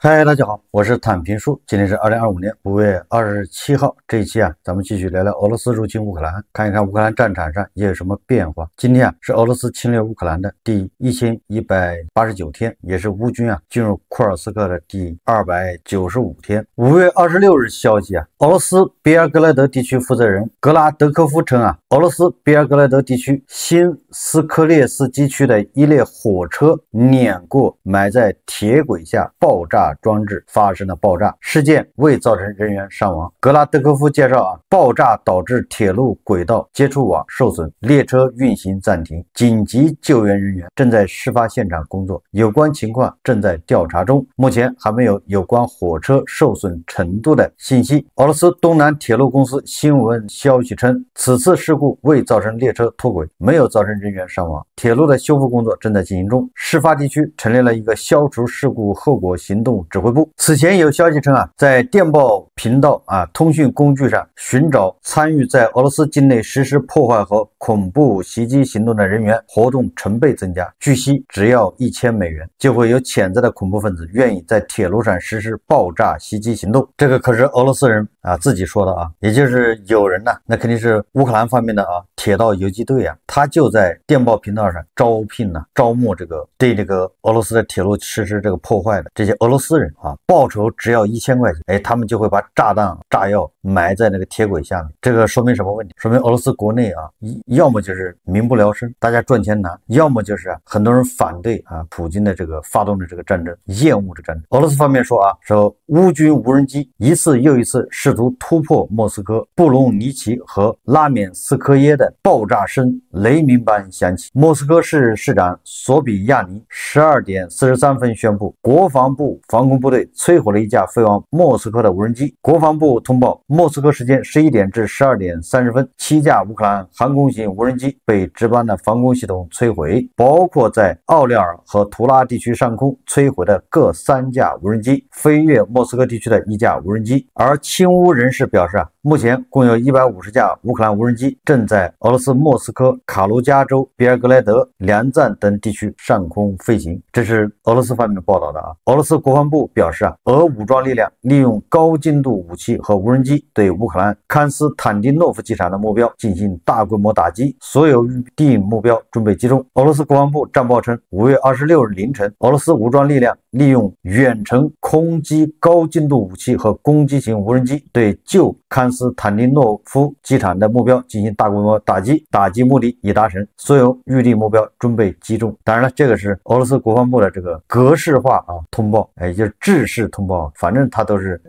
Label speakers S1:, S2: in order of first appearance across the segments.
S1: 嗨，大家好，我是坦平叔。今天是2025年5月27号，这一期咱们继续聊聊俄罗斯入侵乌克兰，看一看乌克兰战场上也有什么变化。今天是俄罗斯侵略乌克兰的第1189天，也是乌军进入库尔斯克的第295天。5月26日消息俄罗斯别尔格莱德地区负责人格拉德科夫称俄罗斯别尔格莱德地区新斯科列斯基区的一列火车碾过埋在铁轨下爆炸装置发生了爆炸，事件未造成人员伤亡。格拉德科夫介绍爆炸导致铁路轨道接触网受损，列车运行暂停，紧急救援人员正在事发现场工作，有关情况正在调查中，目前还没有关火车受损程度的信息。俄罗斯东南铁路公司新闻消息称，此次事故未造成列车脱轨，没有造成人员伤亡，铁路的修复工作正在进行中。事发地区成立了一个消除事故后果行动指挥部。此前有消息称在电报频道通讯工具上寻找参与在俄罗斯境内实施破坏和恐怖袭击行动的人员，活动成倍增加。据悉，只要$1000，就会有潜在的恐怖分子愿意在铁路上实施爆炸袭击行动。这个可是俄罗斯人自己说的也就是有人那肯定是乌克兰方面的铁道游击队他就在电报频道上招募对这个俄罗斯的铁路实施这个破坏的这些俄罗斯人报酬只要$1000，他们就会把炸弹炸药埋在那个铁轨下面。这个说明什么问题？说明俄罗斯国内要么就是民不聊生，大家赚钱难，要么就是很多人反对普京的这个发动的这个战争，厌恶这战争。俄罗斯方面说乌军无人机一次又一次试图突破莫斯科、布隆尼奇和拉缅斯科耶的爆炸声雷鸣般响起。莫斯科市市长索比亚尼12点43分宣布，国防部防空部队摧毁了一架飞往莫斯科的无人机。国防部通报，莫斯科时间11点至12点30分，7架乌克兰航空型无人机被值班的防空系统摧毁，包括在奥列尔和图拉地区上空摧毁的各3架无人机，飞越莫斯科地区的1架无人机。而亲乌人士表示目前共有150架乌克兰无人机正在俄罗斯莫斯科、卡卢加州、别尔格莱德、梁赞等地区上空飞行。这是俄罗斯方面报道的俄罗斯国防部表示俄武装力量利用高精度武器和无人机对乌克兰康斯坦丁诺夫机场的目标进行大规模打击，所有预定目标准备击中。俄罗斯国防部战报称，5月26日凌晨，俄罗斯武装力量利用远程空击高精度武器和攻击型无人机对旧康斯坦丁诺夫机场的目标进行大规模打击，打击目的已达成，所有预定目标准备击中。当然了，这个是俄罗斯国防部的这个格式化通报，也就是制式通报，反正它都是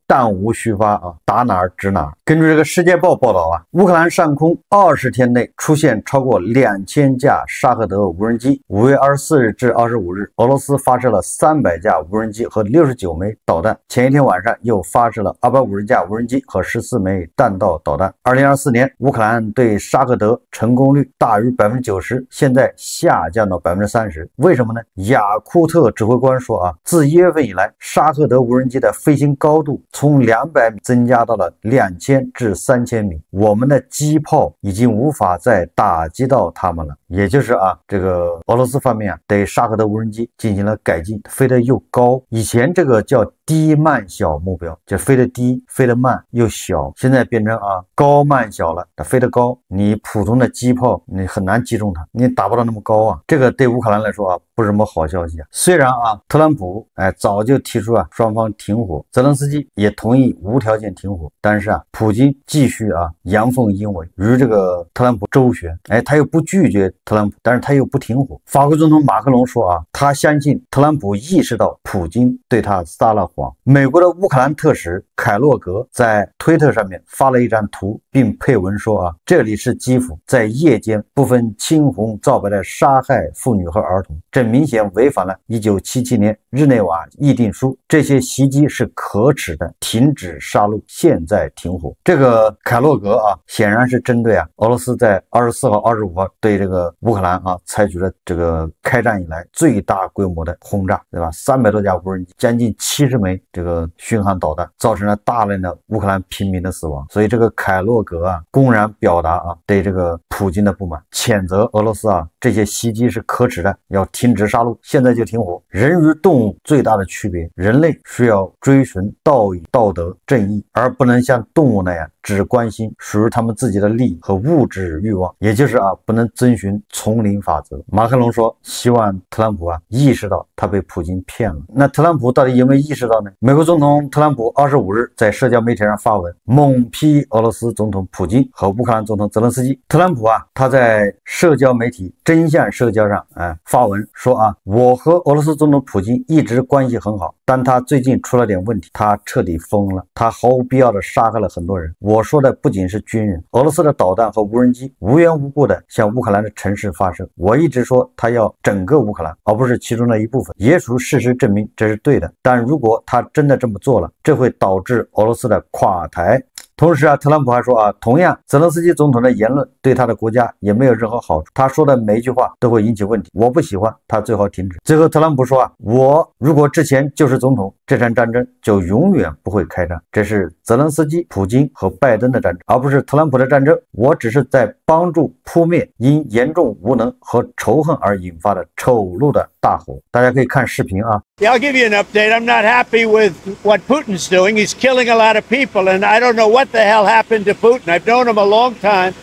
S1: 弹无虚发打哪儿指哪儿。根据这个世界报报道乌克兰上空20天内出现超过2000架沙赫德无人机。5月24日至25日，俄罗斯发射了300架无人机和69枚导弹，前一天晚上又发射了250架无人机和14枚弹道导弹。2024年乌克兰对沙赫德成功率大于90%，现在下降到30%。为什么呢？雅库特指挥官说自1月份以来，沙赫德无人机的飞行高度从200米增加到了2000至3000米，我们的机炮已经无法再打击到他们了。也就是这个俄罗斯方面对沙赫德无人机进行了改进，飞得又高，以前这个叫低慢小目标，就飞得低飞得慢又小，现在变成高慢小了。它飞得高，你普通的机炮你很难击中它，你打不到那么高这个对乌克兰来说不是什么好消息虽然特朗普早就提出双方停火，泽连斯基也同意无条件停火，但是普京继续阳奉阴违，与这个特朗普周旋。他又不拒绝特朗普，但是他又不停火。法国总统马克龙说他相信特朗普意识到普京对他撒了谎。美国的乌克兰特使凯洛格在推特上面发了一张图，并配文说这里是基辅，在夜间不分青红皂白的杀害妇女和儿童，这明显违反了1977年日内瓦议定书，这些袭击是可耻的，停止杀戮，现在停火。这个凯洛格显然是针对俄罗斯在24号、25号对这个乌克兰采取了这个开战以来最大规模的轰炸，对吧？300多架无人机，将近70枚枚这个巡航导弹，造成了大量的乌克兰平民的死亡。所以这个凯洛格啊，公然表达对这个普京的不满，谴责俄罗斯这些袭击是可耻的，要停止杀戮，现在就停火。人与动物最大的区别，人类需要追寻道义、道德、正义，而不能像动物那样只关心属于他们自己的利益和物质欲望，也就是不能遵循丛林法则。马克龙说希望特朗普意识到他被普京骗了。那特朗普到底有没有意识到呢？美国总统特朗普25日在社交媒体上发文，猛批俄罗斯总统普京和乌克兰总统泽连斯基。特朗普他在社交媒体真相社交上发文说我和俄罗斯总统普京一直关系很好，但他最近出了点问题，他彻底疯了，他毫无必要的杀害了很多人。我说的不仅是军人，俄罗斯的导弹和无人机无缘无故的向乌克兰的城市发射。我一直说他要整个乌克兰，而不是其中的一部分。也许事实证明这是对的，但如果他真的这么做了，这会导致俄罗斯的垮台。同时特朗普还说同样泽连斯基总统的言论对他的国家也没有任何好处，他说的每一句话都会引起问题，我不喜欢，他最好停止。最后特朗普说我如果之前就是总统，这场战争就永远不会开战，这是泽连斯基、普京和拜登的战争，而不是特朗普的战争。我只是在帮助扑灭因严重无能和仇恨而引发的丑陋的大火。大家可以看视频
S2: Yeah, I'll give you an update. I'm not happy with what Putin's doing. He's killing a lot of people, and I don't know what the hell happened to Putin. I've known him a long time,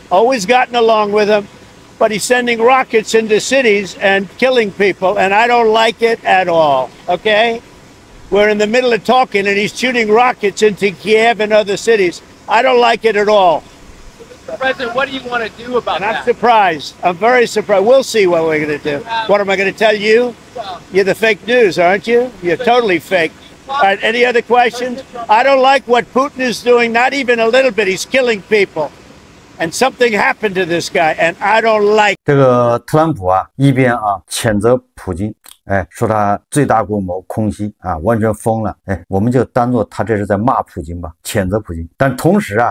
S2: always gotten along with him, but he's sending rockets into cities and killing people, and I don't like it at all, okay? We're in the middle of talking, and he's shooting rockets into Kiev and other cities. I don't like it at all.
S3: President, what do you want to do about that?
S2: I'm surprised. I'm very surprised. We'll see what we're going to do. What am I going to tell you? You're the fake news, aren't you? You're totally fake. All right, any other questions? I don't like what Putin is doing, not even a little bit. He's killing people. And something happened to this guy, and I don't like.
S1: 这个特朗普一边谴责普京，说他罪大过谋、空袭完全疯了，我们就当做他这是在骂普京吧，谴责普京。但同时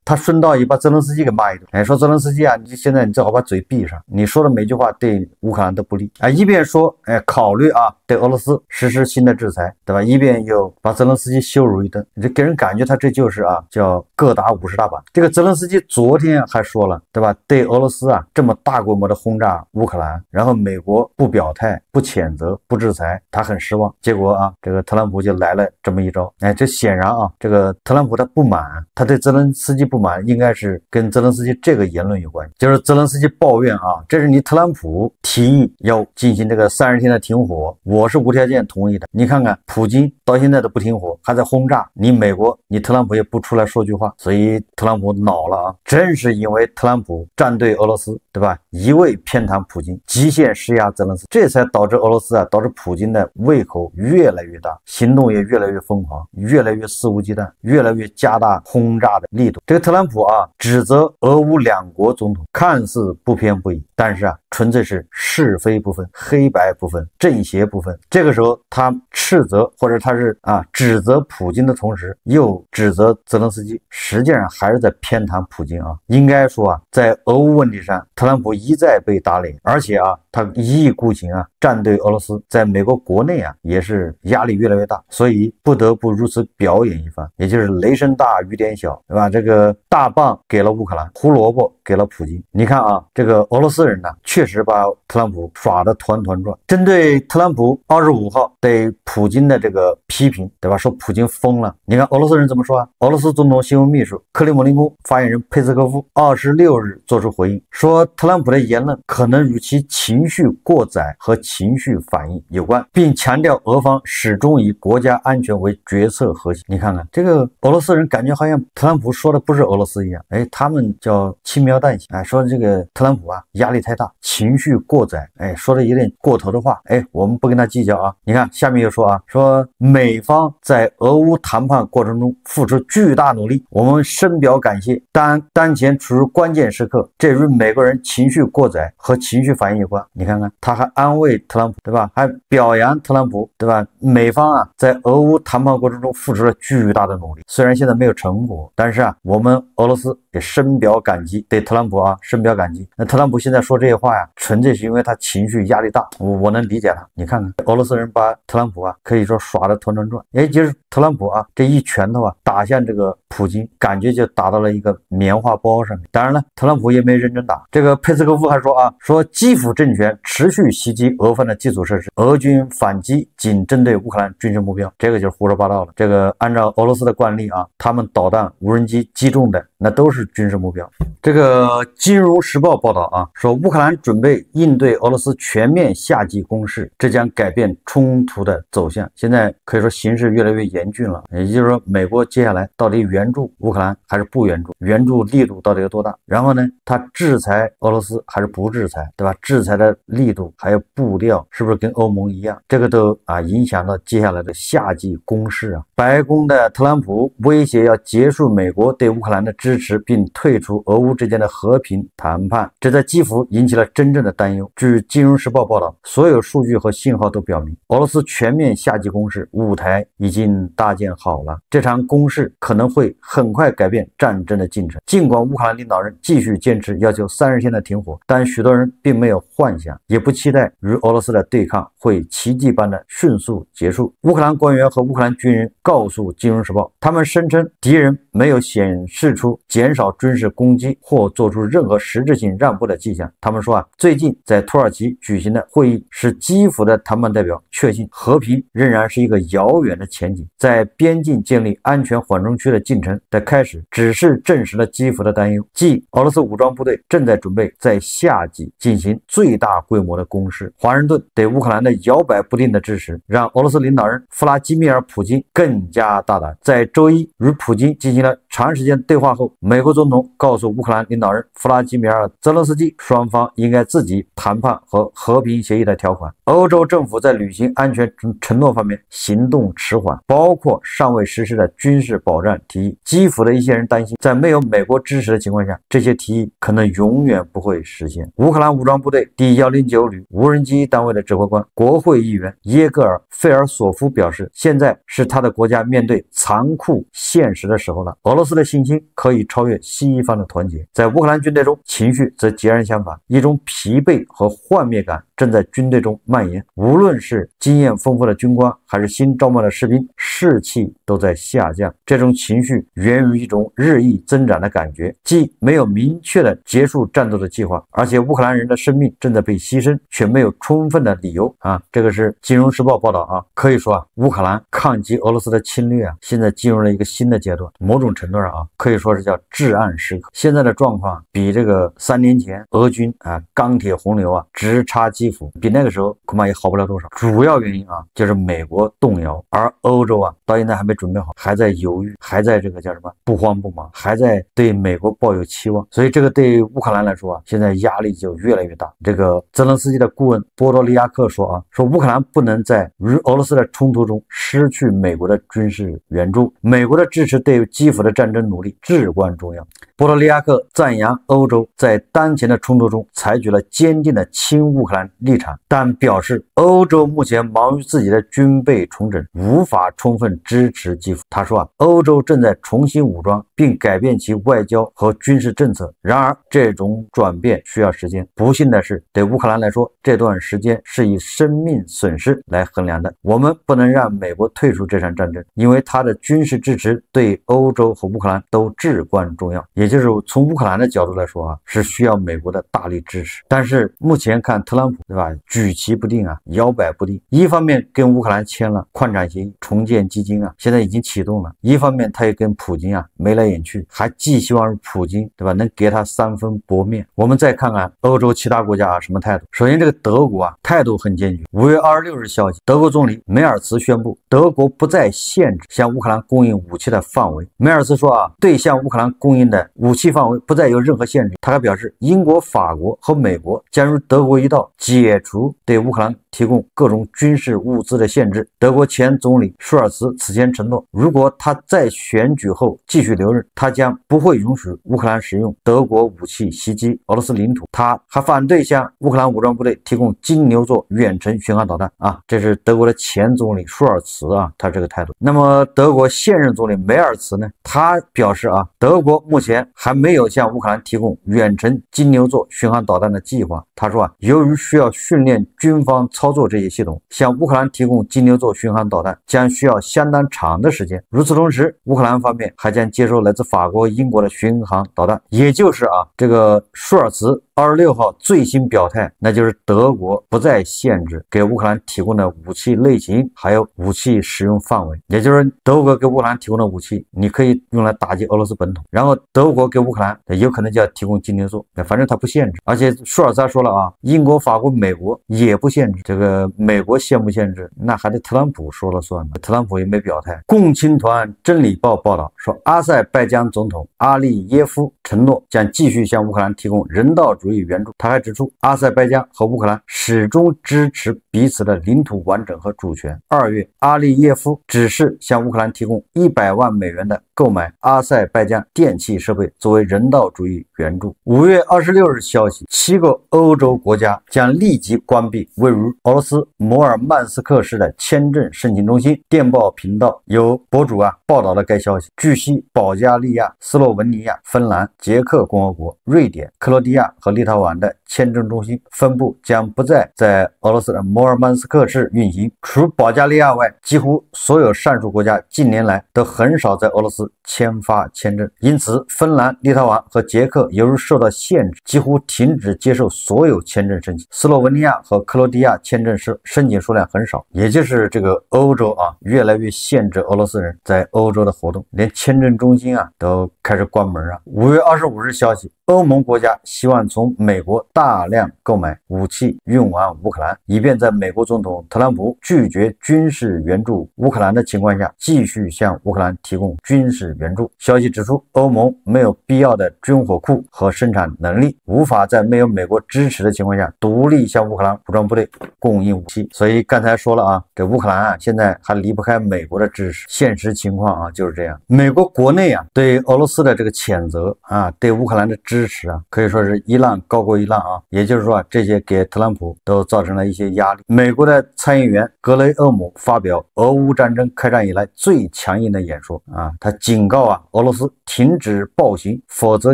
S1: 他顺道也把泽连斯基给骂一顿，说泽连斯基你现在你最好把嘴闭上，你说的每句话对乌克兰都不利一边说考虑对俄罗斯实施新的制裁，对吧？一边又把泽连斯基羞辱一顿，就给人感觉他这就是叫各打50大板。这个泽连斯基昨天还说了，对吧？对俄罗斯这么大规模的轰炸乌克兰，然后美国不表态、不谴责、不制裁，他很失望。结果这个特朗普就来了这么一招。这显然这个特朗普他不满，他对泽连斯基不满，应该是跟泽连斯基这个言论有关系。就是泽连斯基抱怨这是你特朗普提议要进行这个30天的停火，我是无条件同意的。你看看普京到现在都不停火，还在轰炸，你美国你特朗普也不出来说句话，所以特朗普恼了正是因为特朗普站队俄罗斯，对吧？一味偏袒普京，极限施压泽连斯基，这才导致俄罗斯导致普京的胃口越来越大，行动也越来越疯狂，越来越肆无忌惮，越来越加大轰炸的力度。这个特朗普指责俄乌两国总统看似不偏不倚，但是纯粹是是非不分、黑白不分、正邪不分。这个时候他斥责或者他是指责普京的同时，又指责泽连斯基，实际上还是在偏袒普京应该说在俄乌问题上，特朗普一再被打脸，而且他一意孤行站队俄罗斯，在美国国内也是压力越来越大，所以不得不如此表演一番，也就是雷声大雨点小，对吧？这个大棒给了乌克兰，胡萝卜给了普京。你看这个俄罗斯人确实把特朗普耍得团团转。针对特朗普25号对普京的这个批评，对吧？说普京疯了。你看俄罗斯人怎么说俄罗斯总统新闻秘书克里姆林宫发言人佩斯科夫26日做出回应，说特朗普的言论可能与其情绪过载和情绪反应有关，并强调俄方始终以国家安全为决策核心。你看看这个俄罗斯人感觉好像特朗普说的不是俄罗斯一样，他们叫轻描淡写说这个特朗普压力太大，情绪过载，说的有点过头的话，我们不跟他计较你看下面又说说美方在俄乌谈判过程中付出巨大努力，我们深表感谢，但当前处于关键时刻，这与美国人情绪过载和情绪反应有关。你看看他还安慰特朗普，对吧？还表扬特朗普，对吧？美方在俄乌谈判过程中付出了巨大的努力，虽然现在没有成果，但是我们俄罗斯也深表感激，对特朗普啊深表感激。那特朗普现在说这些话呀，纯粹是因为他情绪压力大，我能理解他。你看看俄罗斯人把特朗普啊可以说耍得团团转，也就是特朗普啊这一拳头啊打向这个普京，感觉就打到了一个棉花包上面。当然了，特朗普也没认真打。这个佩斯科夫还说啊，说基辅政权持续袭击俄方的基础设施，俄军反击仅针对乌克兰军事目标，这个就是胡说八道了。这个按照俄罗斯的惯例啊，他们导弹、无人机击中的那都是军事目标。这个《金融时报》报道啊，说乌克兰准备应对俄罗斯全面夏季攻势，这将改变冲突的走向。现在可以说形势越来越严峻了，也就是说，美国接下来到底援助乌克兰还是不援助？援助力度到底有多大？然后呢，他制裁俄罗斯还是不制裁，对吧？制裁的力度还有步调是不是跟欧盟一样？这个都影响到接下来的夏季攻势啊。白宫的特朗普威胁要结束美国对乌克兰的支持，并退出俄乌之间的和平谈判，这在基辅引起了真正的担忧。据《金融时报》报道，所有数据和信号都表明，俄罗斯全面夏季攻势舞台已经搭建好了。这场攻势可能会很快改变战争的进程。尽管乌克兰领导人继续坚持要求30天的停火，但许多人并没有幻想，也不期待与俄罗斯的对抗会奇迹般的迅速结束。乌克兰官员和乌克兰军人告诉《金融时报》，他们声称敌人没有显示出减少军事攻击或做出任何实质性让步的迹象。他们说最近在土耳其举行的会议使基辅的谈判代表确信和平仍然是一个遥远的前景。在边境建立安全缓冲区的进程的开始，只是证实了基辅的担忧，即俄罗斯武装部队正在准备在夏季进行最大规模的攻势。华盛顿对乌克兰的摇摆不定的支持，让俄罗斯领导人弗拉基米尔·普京更加大胆。在周一与普京进行了长时间对话后，美国总统告诉乌克兰领导人弗拉基米尔·泽连斯基，双方应该自己谈判和和平协议的条款。欧洲政府在履行安全承诺方面行动迟缓，包括尚未实施的军事保障提议。基辅的一些人担心，在没有美国支持的情况下，这些提议可能永远不会实现。乌克兰武装部队第109旅无人机单位的指挥官、国会议员耶戈尔·费尔索夫表示，现在是他的国家面对残酷现实的时候了。俄罗斯的信心可以超越西方的团结。在乌克兰军队中，情绪则截然相反，一种疲惫和幻灭感正在军队中蔓延。无论是经验丰富的军官还是新招募的士兵，士气都在下降。这种情绪源于一种日益增长的感觉，即没有明确的结束战斗的计划，而且乌克兰人的生命正在被牺牲，却没有充分的理由这个是《金融时报》报道可以说乌克兰抗击俄罗斯的侵略现在进入了一个新的阶段，某种程度上可以说是叫至暗时刻。现在的状况比这个3年前俄军钢铁洪流直插基辅，比那个时候恐怕也好不了多少。主要原因就是美国动摇，而欧洲到现在还没准备好，还在犹豫，还在这个叫什么不慌不忙，还在对美国抱有期望。所以这个对乌克兰来说现在压力就越来越大。这个泽连斯基的顾问波多利亚克说说乌克兰不能在与俄罗斯的冲突中失去美国的军事援助，美国的支持对基辅的战争努力至关重要。波多利亚克赞扬欧洲在当前的冲突中采取了坚定的亲乌克兰立场，但表示欧洲目前忙于自己的军备重整，无法充分支持基辅。他说欧洲正在重新武装并改变其外交和军事政策，然而这种转变需要时间。不幸的是，对乌克兰来说，这段时间是以生命损失来衡量的。我们不能让美国退出这场战争，因为他的军事支持对欧洲和乌克兰都至关重要。也就是从乌克兰的角度来说是需要美国的大力支持。但是目前看特朗普对吧，举棋不定摇摆不定。一方面跟乌克兰签了矿产协议，重建基金现在已经启动了；一方面他也跟普京眉来眼去，还寄希望普京对吧能给他3分薄面。我们再看看欧洲其他国家什么态度。首先这个德国态度很坚决。5月26日消息，德国总理梅尔茨宣布，德国不再限制向乌克兰供应武器的范围。梅尔茨说对向乌克兰供应的武器范围不再有任何限制。他还表示，英国、法国和美国将如德国一道解除对乌克兰提供各种军事物资的限制。德国前总理舒尔茨此前承诺，如果他在选举后继续留任，他将不会允许乌克兰使用德国武器袭击俄罗斯领土。他还反对向乌克兰武装部队提供金牛座远程巡航导弹这是德国的前总理舒尔茨他这个态度。那么德国现任总理梅尔茨呢，他他表示啊，德国目前还没有向乌克兰提供远程金牛座巡航导弹的计划。他说啊，由于需要训练军方操作这些系统，向乌克兰提供金牛座巡航导弹将需要相当长的时间。与此同时，乌克兰方面还将接收来自法国、英国的巡航导弹，也就是啊，这个舒尔茨26号最新表态，那就是德国不再限制给乌克兰提供的武器类型，还有武器使用范围。也就是德国给乌克兰提供的武器，你可以用来打击俄罗斯本土，然后德国给乌克兰有可能就要提供金牛座，反正他不限制。而且舒尔茨还说了啊，英国、法国、美国也不限制。这个美国限不限制，那还得特朗普说了算呢。特朗普也没表态。共青团真理报报道说，阿塞拜疆总统阿利耶夫承诺将继续向乌克兰提供人道主义援助。他还指出，阿塞拜疆和乌克兰始终支持彼此的领土完整和主权。2月，阿利耶夫指示向乌克兰提供100万美元的购买阿塞拜疆电气设备作为人道主义援助。5月26日消息，7个欧洲国家将立即关闭位于俄罗斯摩尔曼斯克市的签证申请中心。电报频道有博主报道了该消息。据悉，保加利亚、斯洛文尼亚、芬兰、捷克共和国、瑞典、克罗地亚和立陶宛的签证中心分部将不再在俄罗斯的摩尔曼斯克市运行。除保加利亚外，几乎所有上述国家近年来都很少在俄罗斯签发签证，因此芬兰、立陶宛和捷克由于受到限制，几乎停止接受所有签证申请。斯洛文尼亚和克罗地亚签证申请数量很少，也就是这个欧洲越来越限制俄罗斯人在欧洲的活动，连签证中心都开始关门5月25日消息，欧盟国家希望从美国大量购买武器运往乌克兰，以便在美国总统特朗普拒绝军事援助乌克兰的情况下，继续向乌克兰提供军事援助。消息指出，欧盟没有必要的军火库和生产能力，无法在没有美国支持的情况下独立向乌克兰武装部队供应武器。所以刚才说了这乌克兰现在还离不开美国的支持，现实情况就是这样。美国国内对俄罗斯的这个谴责对乌克兰的支持可以说是一浪高过一浪也就是说这些给特朗普都造成了一些压力。美国的参议员格雷厄姆发表俄乌战争开战以来最强硬的演说他警告俄罗斯停止暴行，否则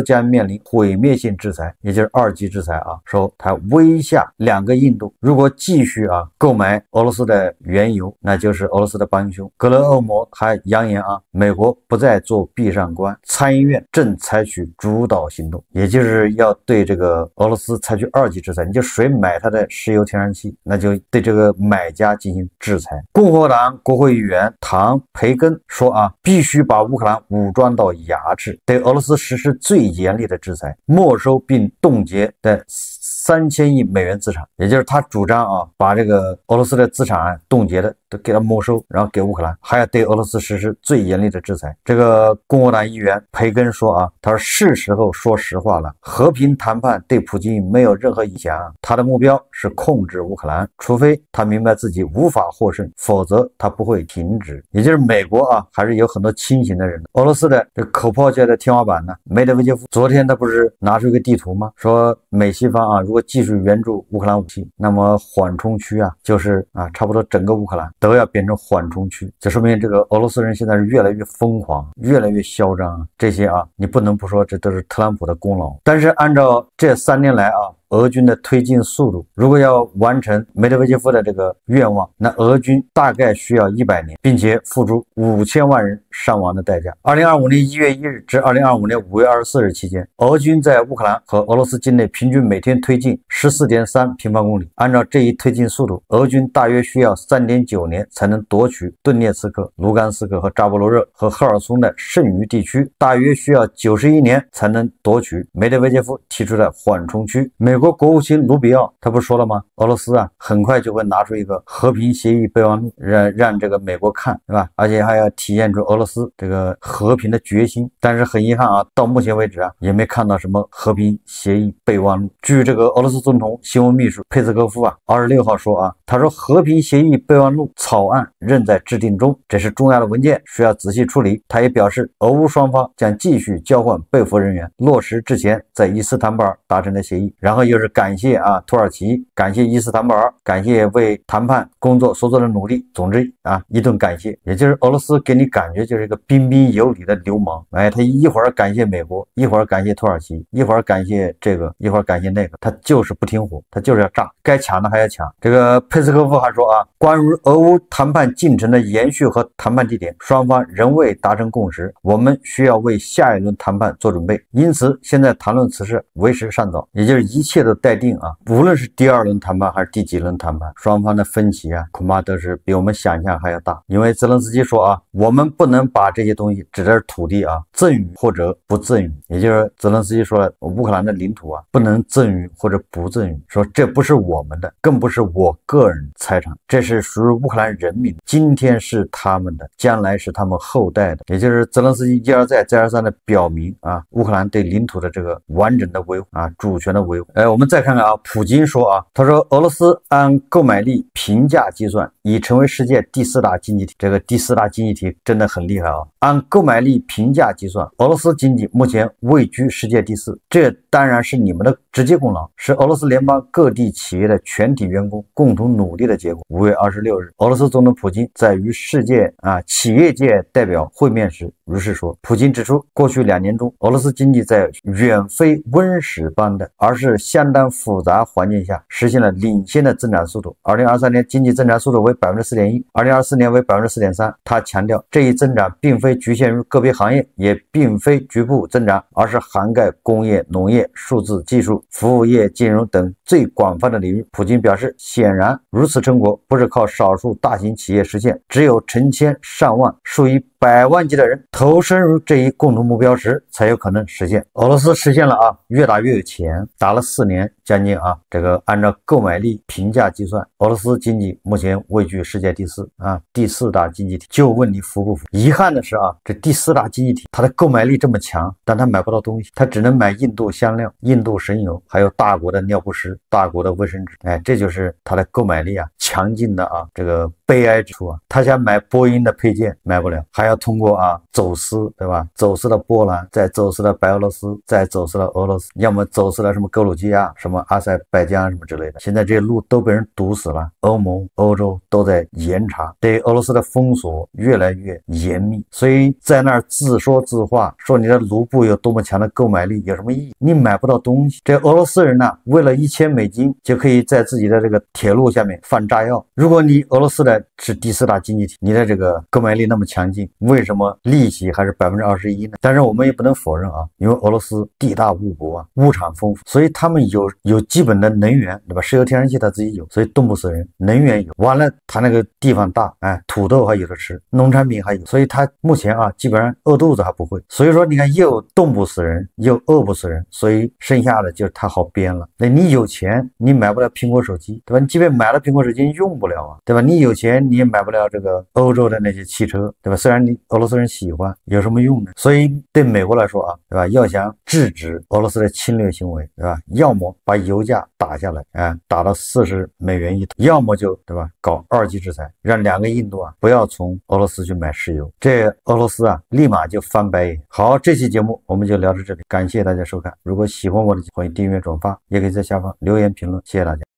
S1: 将面临毁灭性制裁，也就是2级制裁说他威吓2个印度，如果继续购买俄罗斯的原油，那就是俄罗斯的帮凶。格雷厄姆还扬言美国不再做壁上观，参议院正采取主导行动，也就是要对这个俄罗斯采取2级制裁。你就谁买他的石油天然气，那就对这个买家进行制裁。共和党国会议员唐培根说必须把乌克兰武装到牙齿，对俄罗斯实施最严厉的制裁，没收并冻结的3000亿美元资产，也就是他主张把这个俄罗斯的资产冻结的都给他没收，然后给乌克兰，还要对俄罗斯实施最严厉的制裁。这个共和党议员培根说他说是时候说实话了，和平谈判对普京没有任何影响，他的目标是控制乌克兰，除非他明白自己无法获胜，否则他不会停止。也就是美国还是有很多清醒的人。俄罗斯的这口炮界的天花板呢，梅德韦杰夫昨天他不是拿出一个地图吗？说美西方如果继续援助乌克兰武器，那么缓冲区就是差不多整个乌克兰都要变成缓冲区。这说明这个俄罗斯人现在是越来越疯狂，越来越嚣张这些你不能不说这都是特朗普的功劳。但是按照这3年来俄军的推进速度，如果要完成梅德韦杰夫的这个愿望，那俄军大概需要100年，并且付出5000万人伤亡的代价。2025年1月1日至2025年5月24日期间，俄军在乌克兰和俄罗斯境内平均每天推进 14.3平方公里。按照这一推进速度，俄军大约需要 3.9 年才能夺取顿涅茨克、卢甘斯克和扎波罗热和赫尔松的剩余地区，大约需要91年才能夺取梅德韦杰夫提出的缓冲区。美国国务卿卢比奥他不说了吗？俄罗斯很快就会拿出一个和平协议备忘录，让这个美国看，对吧？而且还要体现出俄罗斯这个和平的决心。但是很遗憾到目前为止也没看到什么和平协议备忘录。据这个俄罗斯总统新闻秘书佩斯科夫26号说他说和平协议备忘录草案仍在制定中，这是重要的文件，需要仔细处理。他也表示，俄乌双方将继续交换被俘人员，落实之前在伊斯坦布尔达成的协议。然后又是感谢土耳其，感谢伊斯坦布尔，感谢为谈判工作所做的努力。总之一顿感谢，也就是俄罗斯给你感觉就是一个彬彬有礼的流氓。他一会儿感谢美国，一会儿感谢土耳其，一会儿感谢这个，一会儿感谢那个，他就是不听话，他就是要炸，该抢的还要抢。这个佩斯科夫还说关于俄乌谈判进程的延续和谈判地点，双方仍未达成共识，我们需要为下一轮谈判做准备，因此现在谈论此事为时尚早，也就是一切都待定无论是第2轮谈判还是第几轮谈判，双方的分歧恐怕都是比我们想象还要大。因为泽连斯基说我们不能把这些东西指的是土地赠予或者不赠予，也就是泽连斯基说了，乌克兰的领土不能赠予或者不赠予，说这不是我们的，更不是我个人财产，这是属于乌克兰人民，今天是他们的，将来是他们后代的。也就是泽连斯基一而再再而三的表明乌克兰对领土的这个完整的维护主权的维护。我们再看看普京说他说俄罗斯按购买力平价计算已成为世界第4大经济体。这个第4大经济体真的很厉害按购买力平价计算，俄罗斯经济目前位居世界第4，这当然是你们的直接功劳，是俄罗斯联邦各地企业的全体员工共同努力的结果。5月26日，俄罗斯总统普京在与世界企业界代表会面时如是说。普京指出，过去2年中，俄罗斯经济在远非温室般的，而是相当复杂环境下实现了领先的增长速度。2023年经济增长速度为 4.1%， 2024年为 4.3%。他强调，这一增长并非局限于个别行业，也并非局部增长，而是涵盖工业、农业、数字技术、服务业、金融等最广泛的领域。普京表示，显然如此成果不是靠少数大型企业实现，只有成千上万、数以百万计的人投身入这一共同目标时才有可能实现。俄罗斯实现了越打越有钱，打了4年将近这个按照购买力平价计算，俄罗斯经济目前位居世界第4第4大经济体。就问你服不服？遗憾的是这第4大经济体它的购买力这么强，但它买不到东西，它只能买印度香料、印度神油，还有大国的尿不湿、大国的卫生纸。这就是它的购买力强劲的这个悲哀之处他想买波音的配件买不了，还要通过走私，对吧？走私到波兰，再走私到白俄罗斯，再走私到俄罗斯，要么走私到什么格鲁吉亚、什么阿塞拜疆什么之类的。现在这些路都被人堵死了，欧盟、欧洲都在严查，对俄罗斯的封锁越来越严密，所以在那儿自说自话，说你的卢布有多么强的购买力，有什么意义？你买不到东西。这俄罗斯人为了$1000就可以在自己的这个铁路下面放炸药。如果你俄罗斯的是第4大经济体，你的这个购买力那么强劲，为什么利息还是21%呢？但是我们也不能否认因为俄罗斯地大物博物产丰富，所以他们有基本的能源，对吧？石油天然气他自己有，所以冻不死人。能源有，完了他那个地方大，土豆还有的吃，农产品还有，所以他目前基本上饿肚子还不会。所以说你看，又冻不死人，又饿不死人，所以剩下的就是他好编了。那你有钱，你买不了苹果手机，对吧？你即便买了苹果手机，用不了对吧？你有钱，你也买不了这个欧洲的那些汽车，对吧？虽然你俄罗斯人喜欢，有什么用呢？所以对美国来说对吧？要想制止俄罗斯的侵略行为，对吧？要么把油价打下来，打到$40一桶，要么就对吧？搞2级制裁，让2个印度不要从俄罗斯去买石油，这俄罗斯立马就翻白眼。好，这期节目我们就聊到这里，感谢大家收看。如果喜欢我的，欢迎订阅转发，也可以在下方留言评论，谢谢大家。